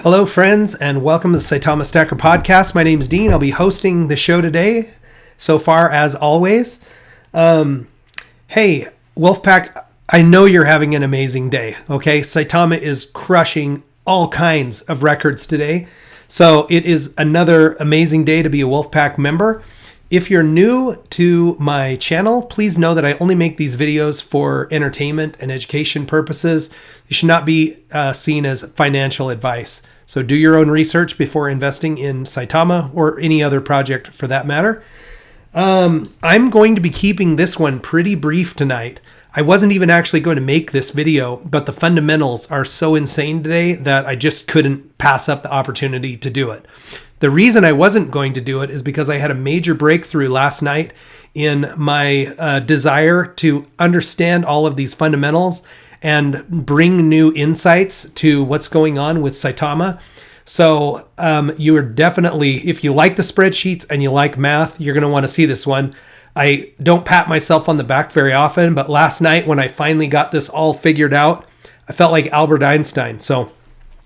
Hello, friends, and welcome to the Saitama Stacker podcast. My name is Dean. I'll be hosting the show today, so far as always. Hey, Wolfpack, I know you're having an amazing day, okay? Saitama is crushing all kinds of records today, so it is another amazing day to be a Wolfpack member. If you're new to my channel, please know that I only make these videos for entertainment and education purposes. They should not be seen as financial advice. So do your own research before investing in Saitama or any other project for that matter. I'm going to be keeping this one pretty brief tonight. I wasn't even actually going to make this video, but the fundamentals are so insane today that I just couldn't pass up the opportunity to do it. The reason I wasn't going to do it is because I had a major breakthrough last night in my desire to understand all of these fundamentals and bring new insights to what's going on with Saitama. So you are definitely, if you like the spreadsheets and you like math, you're going to want to see this one. I don't pat myself on the back very often, but last night when I finally got this all figured out, I felt like Albert Einstein. So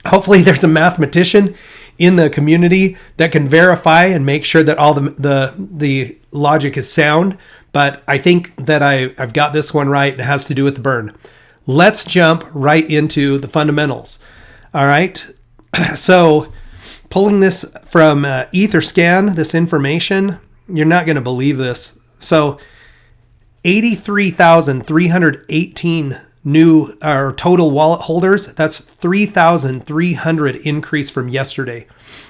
hopefully there's a mathematician in the community that can verify and make sure that all the logic is sound. But I think that I've got this one right. It has to do with the burn. Let's jump right into the fundamentals. All right. So pulling this from Etherscan, this information, you're not going to believe this. So 83,318 new or total wallet holders. That's 3,300 increase from yesterday.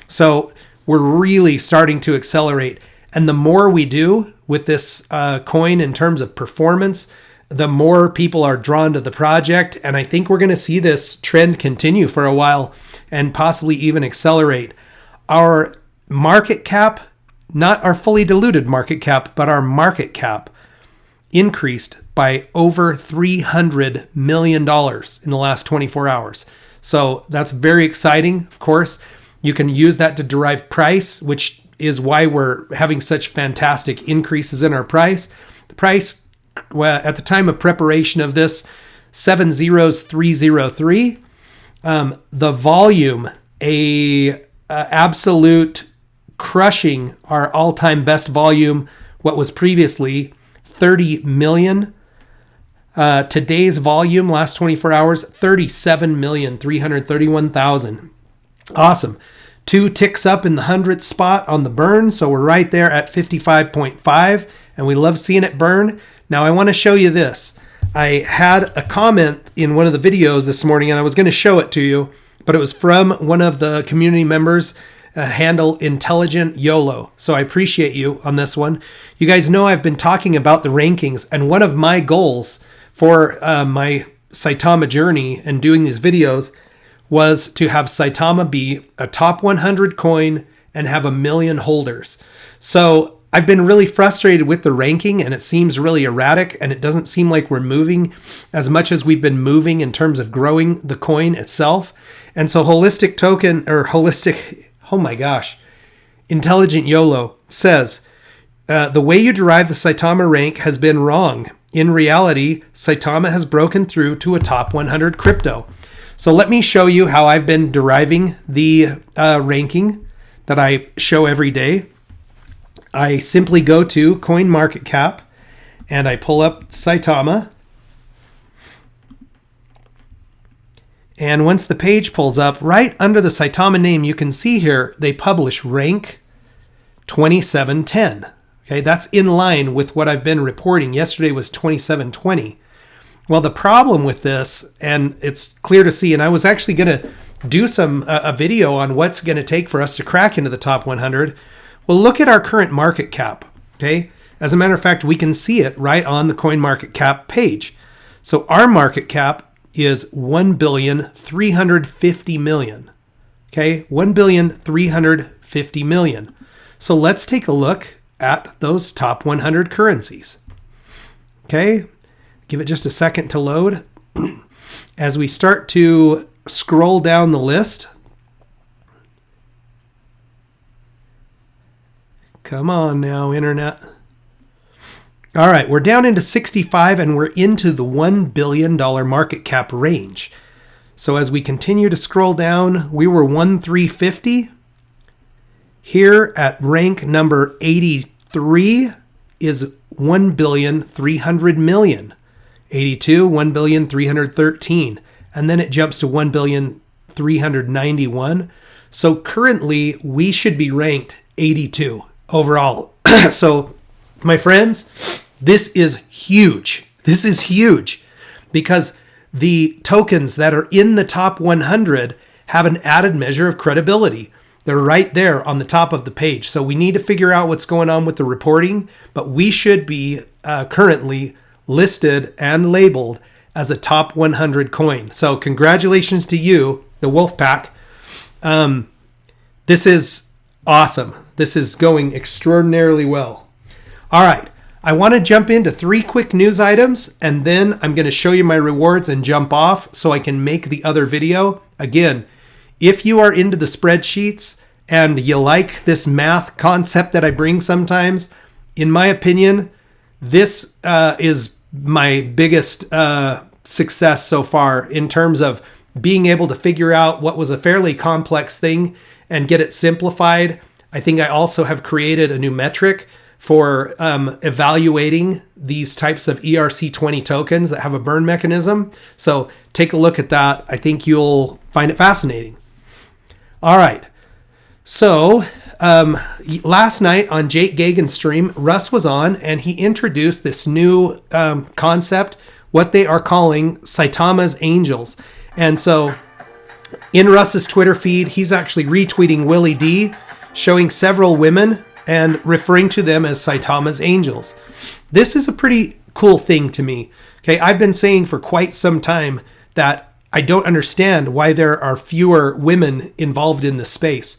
So we're really starting to accelerate. And the more we do with this coin in terms of performance, the more people are drawn to the project. And I think we're going to see this trend continue for a while and possibly even accelerate. Our market cap, not our fully diluted market cap, but our market cap increased by over $300 million in the last 24 hours. So that's very exciting. Of course, you can use that to derive price, which is why we're having such fantastic increases in our price. The price, well, at the time of preparation of this, 70303. The volume, absolute crushing our all-time best volume, what was previously 30 million. Today's volume, last 24 hours, 37,331,000. Awesome. 2 ticks up in the 100th spot on the burn. So we're right there at 55.5 and we love seeing it burn. Now I want to show you this. I had a comment in one of the videos this morning and I was going to show it to you, but it was from one of the community members, handle Intelligent YOLO. So I appreciate you on this one. You guys know I've been talking about the rankings, and one of my goals for my Saitama journey and doing these videos was to have Saitama be a top 100 coin and have 1 million holders. So I've been really frustrated with the ranking and it seems really erratic and it doesn't seem like we're moving as much as we've been moving in terms of growing the coin itself. And so Intelligent YOLO says, the way you derive the Saitama rank has been wrong. In reality, Saitama has broken through to a top 100 crypto. So let me show you how I've been deriving the ranking that I show every day. I simply go to CoinMarketCap and I pull up Saitama. And once the page pulls up, right under the Saitama name, you can see here they publish rank 2710. Okay, that's in line with what I've been reporting. Yesterday was 2720. Well, the problem with this, and it's clear to see, and I was actually going to do a video on what's going to take for us to crack into the top 100. Well, look at our current market cap. Okay, as a matter of fact, we can see it right on the CoinMarketCap page. So our market cap is $1,350,000,000. Okay, $1,350,000,000. So let's take a look at those top 100 currencies. Okay, give it just a second to load. As we start to scroll down the list, come on now, internet. All right, we're down into 65 and we're into the $1 billion market cap range. So as we continue to scroll down, we were 1,350. Here at rank number 83 is 1,300,000,000. 82, 1,313,000,000. And then it jumps to 1,391,000,000. So currently we should be ranked 82 overall. So my friends, this is huge. This is huge because the tokens that are in the top 100 have an added measure of credibility. They're right there on the top of the page. So we need to figure out what's going on with the reporting, but we should be currently listed and labeled as a top 100 coin. So congratulations to you, the Wolfpack. This is awesome. This is going extraordinarily well. All right. I want to jump into 3 quick news items, and then I'm going to show you my rewards and jump off so I can make the other video. Again, if you are into the spreadsheets and you like this math concept that I bring sometimes, in my opinion, this is my biggest success so far in terms of being able to figure out what was a fairly complex thing and get it simplified. I think I also have created a new metric for evaluating these types of ERC20 tokens that have a burn mechanism. So take a look at that. I think you'll find it fascinating. All right. So last night on Jake Gagain's stream, Russ was on and he introduced this new concept, what they are calling Saitama's Angels. And so in Russ's Twitter feed, he's actually retweeting Willie D, showing several women and referring to them as Saitama's Angels. This is a pretty cool thing to me. Okay, I've been saying for quite some time that I don't understand why there are fewer women involved in this space.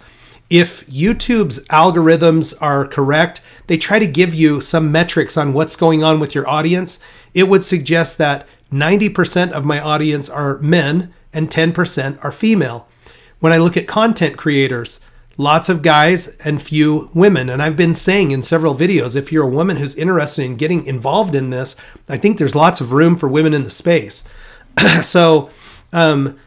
If YouTube's algorithms are correct, they try to give you some metrics on what's going on with your audience. It would suggest that 90% of my audience are men and 10% are female. When I look at content creators, lots of guys and few women. And I've been saying in several videos, if you're a woman who's interested in getting involved in this, I think there's lots of room for women in the space. So the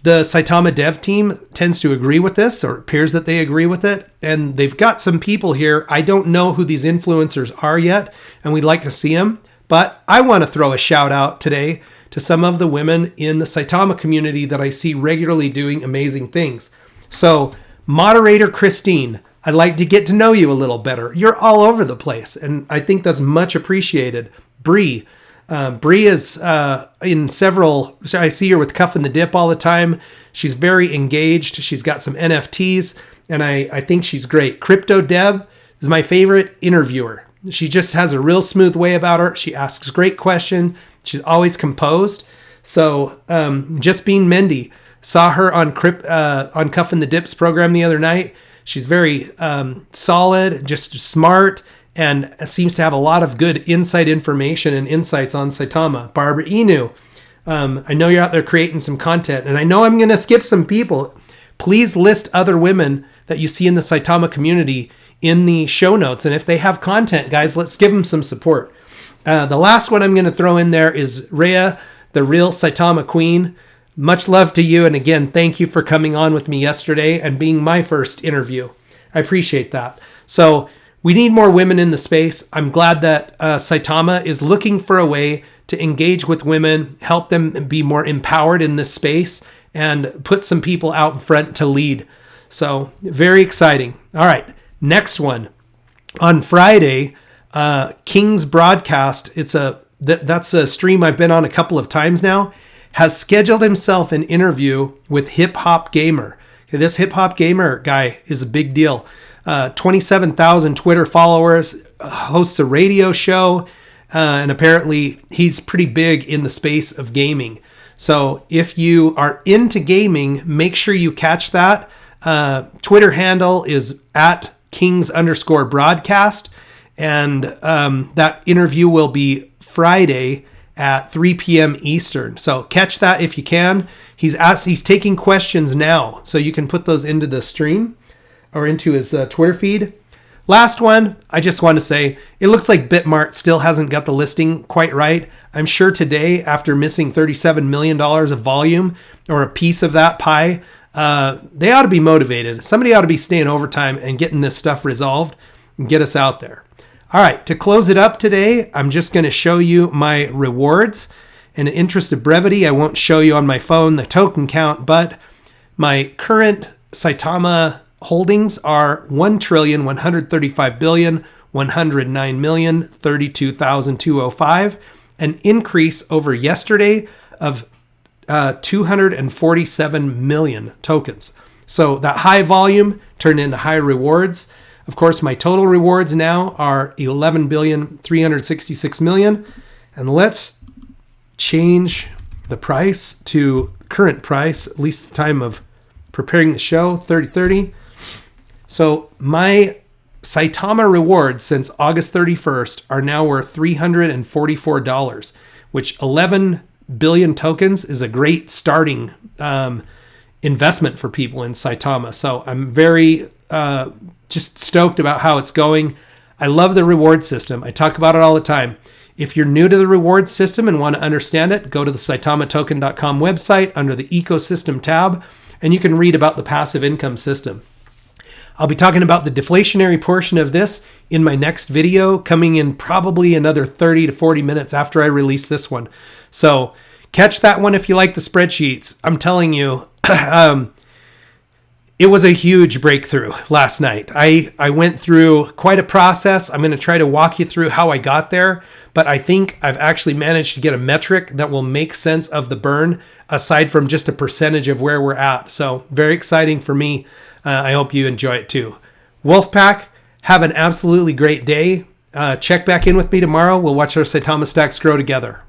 Saitama dev team tends to agree with this, or appears that they agree with it. And they've got some people here. I don't know who these influencers are yet, and we'd like to see them. But I want to throw a shout out today to some of the women in the Saitama community that I see regularly doing amazing things. So moderator Christine, I'd like to get to know you a little better. You're all over the place, and I think that's much appreciated. Bree is in several, I see her with Cuffin the Dip all the time. She's very engaged. She's got some NFTs, and I think she's great. Crypto Deb is my favorite interviewer. She just has a real smooth way about her. She asks great questions. She's always composed. So Just Bean Mendy, saw her on Cuffin the Dip's program the other night. She's very solid, just smart, and seems to have a lot of good inside information and insights on Saitama. Barbara Inu, I know you're out there creating some content, and I know I'm going to skip some people. Please list other women that you see in the Saitama community in the show notes. And if they have content, guys, let's give them some support. The last one I'm going to throw in there is Rhea, the real Saitama queen. Much love to you. And again, thank you for coming on with me yesterday and being my first interview. I appreciate that. So we need more women in the space. I'm glad that Saitama is looking for a way to engage with women, help them be more empowered in this space, and put some people out in front to lead. So very exciting. All right, next one. On Friday, Kingz Broadcast, that's a stream I've been on a couple of times now, has scheduled himself an interview with Hip Hop Gamer. This Hip Hop Gamer guy is a big deal. 27,000 Twitter followers, hosts a radio show, and apparently he's pretty big in the space of gaming. So if you are into gaming, make sure you catch that. Twitter handle is at Kingz_broadcast. And that interview will be Friday at 3 p.m. Eastern. So catch that if you can. He's taking questions now, so you can put those into the stream or into his Twitter feed. Last one, I just want to say, it looks like Bitmart still hasn't got the listing quite right. I'm sure today, after missing $37 million of volume or a piece of that pie, they ought to be motivated. Somebody ought to be staying overtime and getting this stuff resolved and get us out there. All right, to close it up today, I'm just going to show you my rewards. In the interest of brevity, I won't show you on my phone the token count, but my current Saitama holdings are 1,135,109,032,205, an increase over yesterday of 247 million tokens. So that high volume turned into high rewards. Of course, my total rewards now are 11,366,000,000. And let's change the price to current price, at least the time of preparing the show, 30/30. So my Saitama rewards since August 31st are now worth $344, which 11 billion tokens is a great starting investment for people in Saitama. So I'm very just stoked about how it's going. I love the reward system. I talk about it all the time. If you're new to the reward system and want to understand it, go to the SaitamaToken.com website under the ecosystem tab, and you can read about the passive income system. I'll be talking about the deflationary portion of this in my next video, coming in probably another 30 to 40 minutes after I release this one. So catch that one if you like the spreadsheets. I'm telling you, it was a huge breakthrough last night. I went through quite a process. I'm going to try to walk you through how I got there, but I think I've actually managed to get a metric that will make sense of the burn aside from just a percentage of where we're at. So very exciting for me. I hope you enjoy it too. Wolfpack, have an absolutely great day. Check back in with me tomorrow. We'll watch our Saitama stacks grow together.